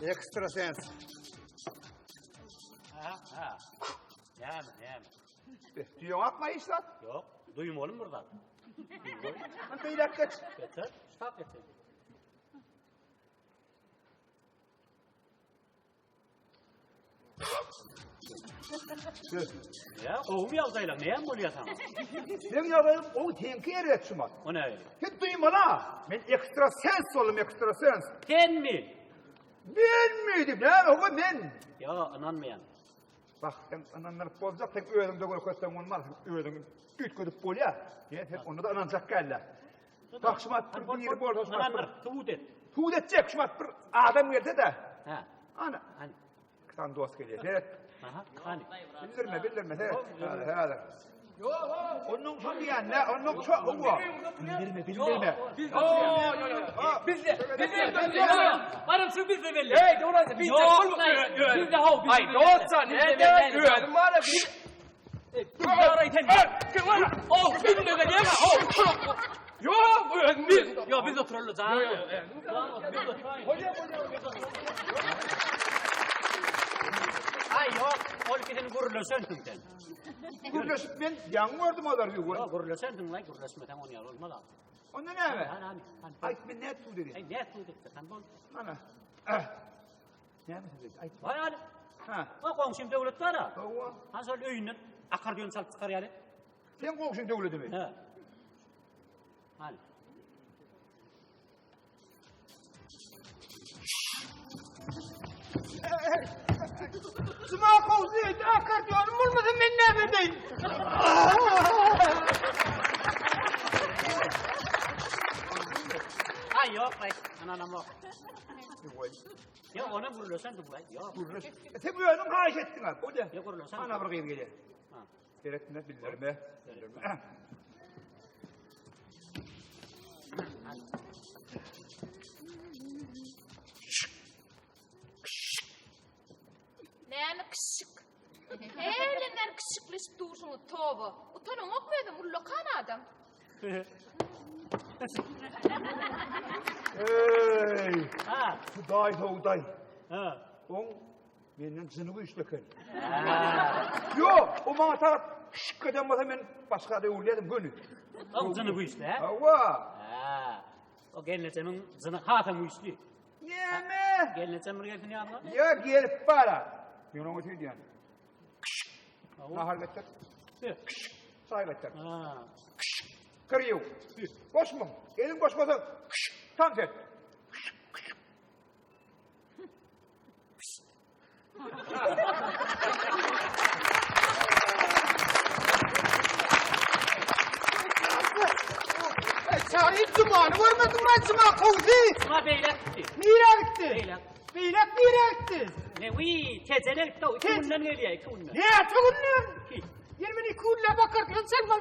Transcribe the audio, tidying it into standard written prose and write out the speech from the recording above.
Ekstrasens. Ha. Yeme. Diyon atma işlat. Yok. Duyum oğlum burada. Anta ilak geç. Getir. Stop getir. Ya, oğum yazayla neyem oluyor sana? Ben yazayım, o tenki eret şumat. O ne öyle? Hiç duyma la. Ben ekstrasens oğlum, ekstrasens. Sen mi? Ben miydim? Ne? O ben. Ya, inanmayan. Bak, sen ananlar bolacak, sen öğrenimde göre kösten olmaz. Öğrenim, üç kötüp bol ya. Hep onu da ananacak galla. Bak şumat, bir yeri bolacak şumat. Ananlar, tuğut et. Tuğut edecek şumat, bir adam geldi de. Ha. Ana. Hani. Kıtan dost geliyor. Evet. Aha, hani. Bildirme. Evet. Onun çok yani ne? Onun çok o. Bildirme. Bizde. Varım şu bizde belli. Hey, ne olacak? Bizde. Bizde hav. Ay, ne olsa ne de güvenim var ya. Arayı bizde de değil mi? Yok, biz. Ya biz oturalım canım. Ay yok, olkiden gurulösöntün. Gürleşip ben yan gördüm olar diyor. Ya gurulösöntün lan, gurulösmeden onu yar olmalı. Onda ne mi? Hani. Ay ben ne tu dedi. Ay ne tuğut etti, kan bol. Ana. Ne mi dedi? Ay. Vay hani. Ha. O komşum devlet var ha. Ova. Han sol öyünden akardiyon salt çıkar yani. Sen komşun devleti mi? Ha. Hani. Sıma komşu akardiyon olmasın ben ne bedeyim? Ay yok ay. Ananam yok. Ya ona gurulösöntün lan. Yok. Gürleş. Sen bu yanım haş ettin abi. O da. Ya gurulösöntün. Ana bırakayım geliyor. Ha. Seyrettiğinde bildirme. Näme kışık. Elinden kışıklaşıp dursunuz tova. Utanmak mı edin? Ullakan adam. Hey. Ha. Huday. Ha. On benden zınığı işleken. Ha. Yok, o bana taraf şık edemezse ben başka da uğurladım gönül. O zını bu işte ha. Hava. Ha. O gelineceğimin zını hatan bu işte. Yeme. Gelineceğim buraya günü abla. Ya gelip para. Ben onu söyleyeyim. Nahar getir. Say getir. Ha. Kırıyor. Boş mu? Elin boş mu? Tam set. Sahip dumanı görmedim ben sıma kovdu. Ama beylek gitti. Nire gitti? Beylek. Beylek nire gitti? Ne uy tezene gitti. O iki bundan geliyor iki bundan. Ne atıyorsun? 22 kulle bakarken sen bana.